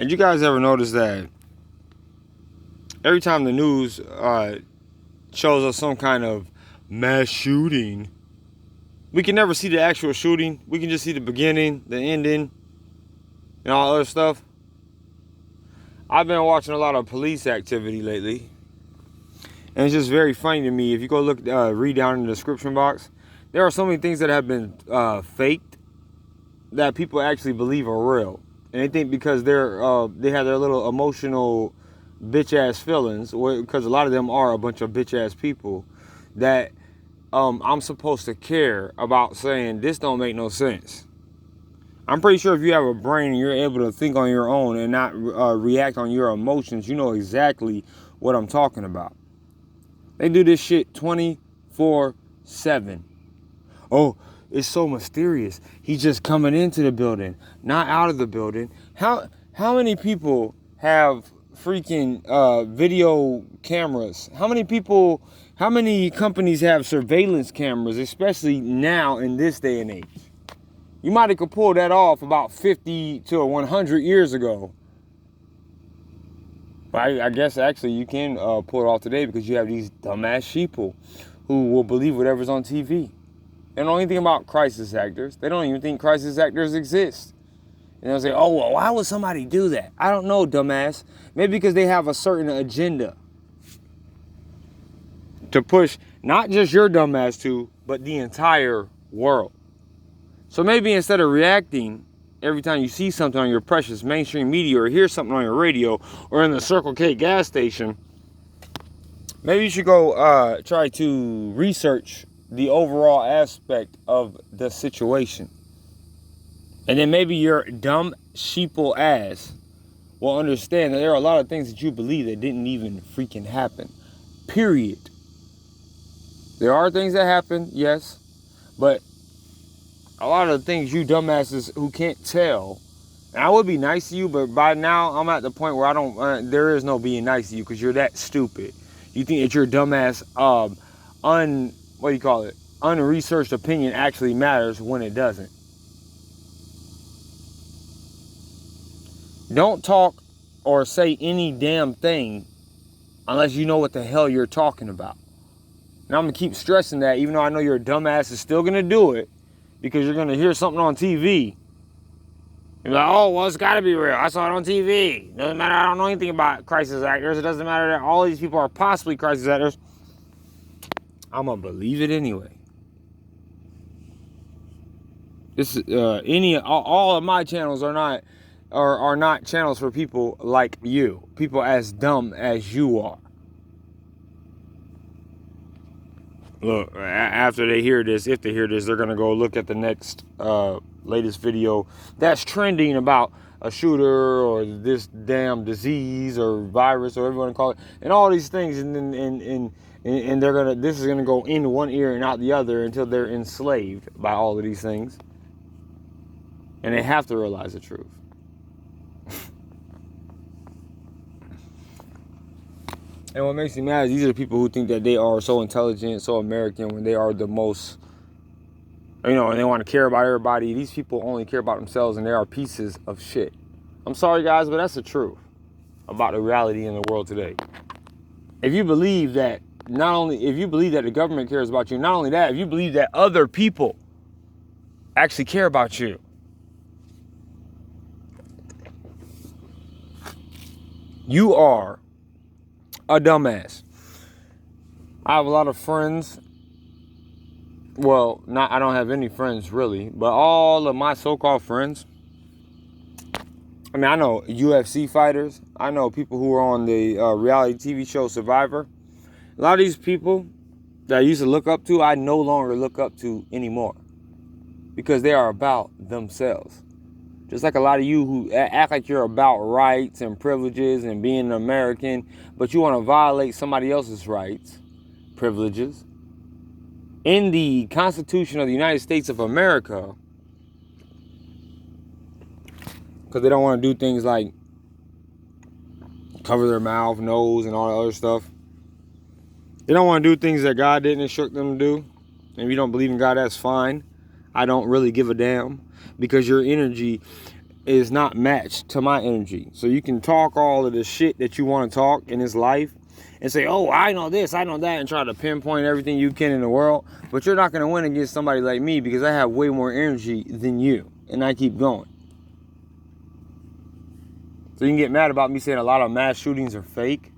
And you guys ever notice that every time the news shows us some kind of mass shooting, we can never see the actual shooting. We can just see the beginning, the ending, and all other stuff. I've been watching a lot of police activity lately, and it's just very funny to me. If you go look, read down in the description box, there are so many things that have been faked that people actually believe are real, and they think because they have their little emotional bitch ass feelings, because a lot of them are a bunch of bitch ass people, that I'm supposed to care about saying this don't make no sense. I'm pretty sure if you have a brain and you're able to think on your own and not react on your emotions, you know exactly what I'm talking about. They do this shit 24/7. Oh, it's so mysterious. He's just coming into the building, not out of the building. How many people have freaking video cameras? How many companies have surveillance cameras, especially now in this day and age? You might have could pull that off about 50 to 100 years ago. But I guess actually you can pull it off today because you have these dumbass sheeple who will believe whatever's on TV. They don't know anything about crisis actors. They don't even think crisis actors exist. And they'll say, oh, well, why would somebody do that? I don't know, dumbass. Maybe because they have a certain agenda to push not just your dumbass to, but the entire world. So maybe instead of reacting every time you see something on your precious mainstream media or hear something on your radio or in the Circle K gas station, maybe you should go try to research the overall aspect of the situation. And then maybe your dumb sheeple ass will understand that there are a lot of things that you believe that didn't even freaking happen. Period. There are things that happen, yes, but a lot of the things you dumbasses who can't tell, and I would be nice to you, but by now I'm at the point where I don't, there is no being nice to you because you're that stupid. You think that your dumbass, unresearched opinion actually matters when it doesn't. Don't talk or say any damn thing unless you know what the hell you're talking about. And I'm going to keep stressing that, even though I know your dumbass is still going to do it, because you're going to hear something on TV. You're like, oh, well, it's got to be real. I saw it on TV. Doesn't matter. I don't know anything about crisis actors. It doesn't matter that all these people are possibly crisis actors. I'm going to believe it anyway. This all of my channels are not channels for people like you. People as dumb as you are. Look, after they hear this, if they hear this, they're going to go look at the next latest video that's trending about a shooter or this damn disease or virus or whatever you want to call it, and all these things, and this is gonna go in one ear and out the other until they're enslaved by all of these things, and they have to realize the truth. And what makes me mad is these are the people who think that they are so intelligent, so American, when they are the most, and they want to care about everybody. These people only care about themselves, and they are pieces of shit. I'm sorry, guys, but that's the truth about the reality in the world today. If you believe that the government cares about you, not only that, if you believe that other people actually care about you, you are a dumbass. I have a lot of friends. Well, I don't have any friends really, but all of my so-called friends, I mean, I know UFC fighters. I know people who are on the reality TV show Survivor. A lot of these people that I used to look up to, I no longer look up to anymore because they are about themselves. Just like a lot of you who act like you're about rights and privileges and being an American, but you want to violate somebody else's rights, privileges. In the Constitution of the United States of America, because they don't want to do things like cover their mouth, nose, and all that other stuff. They don't want to do things that God didn't instruct them to do. And if you don't believe in God, that's fine. I don't really give a damn, because your energy is not matched to my energy. So you can talk all of the shit that you want to talk in this life and say, oh, I know this, I know that, and try to pinpoint everything you can in the world. But you're not going to win against somebody like me because I have way more energy than you. And I keep going. So you can get mad about me saying a lot of mass shootings are fake.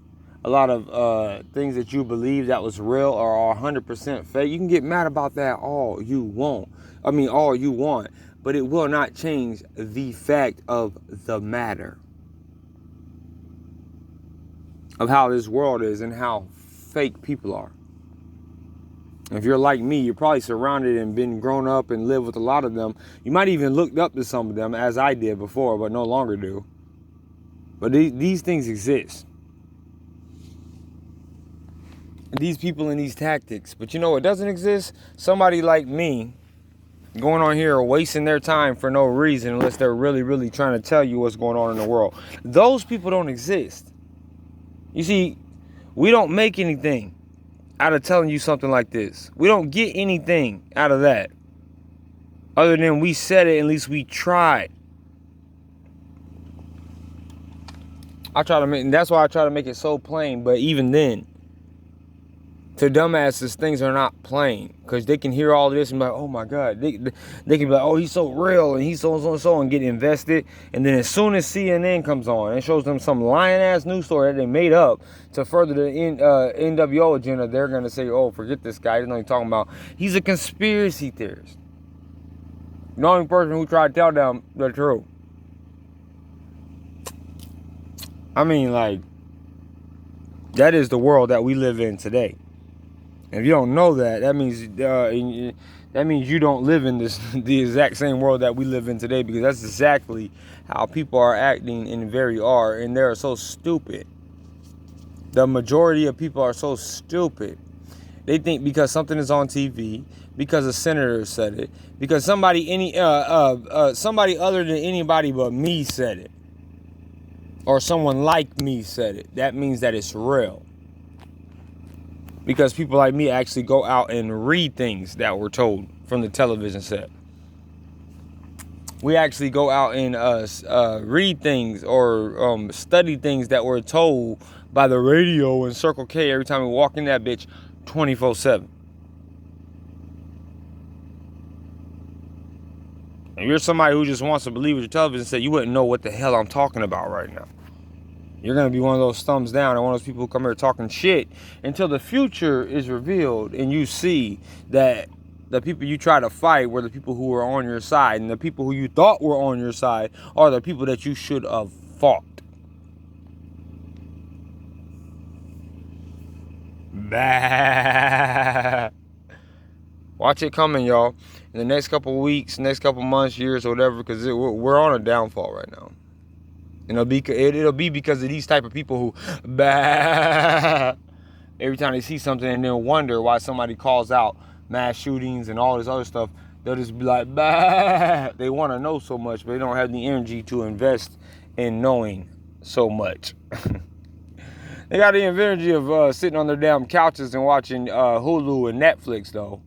A lot of things that you believe that was real are 100% fake. You can get mad about that all you want. All you want. But it will not change the fact of the matter. Of how this world is and how fake people are. If you're like me, you're probably surrounded and been grown up and lived with a lot of them. You might even looked up to some of them, as I did before, but no longer do. But these things exist. These people and these tactics. But you know what doesn't exist? Somebody like me going on here wasting their time for no reason unless they're really, really trying to tell you what's going on in the world. Those people don't exist. You see, we don't make anything out of telling you something like this. We don't get anything out of that. Other than we said it, at least we tried. That's why I try to make it so plain. But even then, to dumbasses, things are not plain. Because they can hear all this and be like, oh my God. They can be like, oh, he's so real and he's so and get invested. And then as soon as CNN comes on and shows them some lying-ass news story that they made up to further the NWO agenda, they're going to say, oh, forget this guy. He doesn't know what he's talking about. He's a conspiracy theorist. The only person who tried to tell them the truth. That is the world that we live in today. And if you don't know that, that means you don't live in the exact same world that we live in today, because that's exactly how people are acting and and they're so stupid. The majority of people are so stupid. They think because something is on TV, because a senator said it, because somebody other than anybody but me said it, or someone like me said it, that means that it's real. Because people like me actually go out and read things that were told from the television set. We actually go out and read things or study things that were told by the radio and Circle K every time we walk in that bitch 24/7. If you're somebody who just wants to believe what your television said, you wouldn't know what the hell I'm talking about right now. You're going to be one of those thumbs down and one of those people who come here talking shit until the future is revealed and you see that the people you try to fight were the people who were on your side, and the people who you thought were on your side are the people that you should have fought. Bah. Watch it coming, y'all. In the next couple weeks, next couple months, years, or whatever, because we're on a downfall right now. And it'll be because of these type of people who, bah, every time they see something and they'll wonder why somebody calls out mass shootings and all this other stuff, they'll just be like, bah. They want to know so much, but they don't have the energy to invest in knowing so much. They got the energy of sitting on their damn couches and watching Hulu and Netflix, though.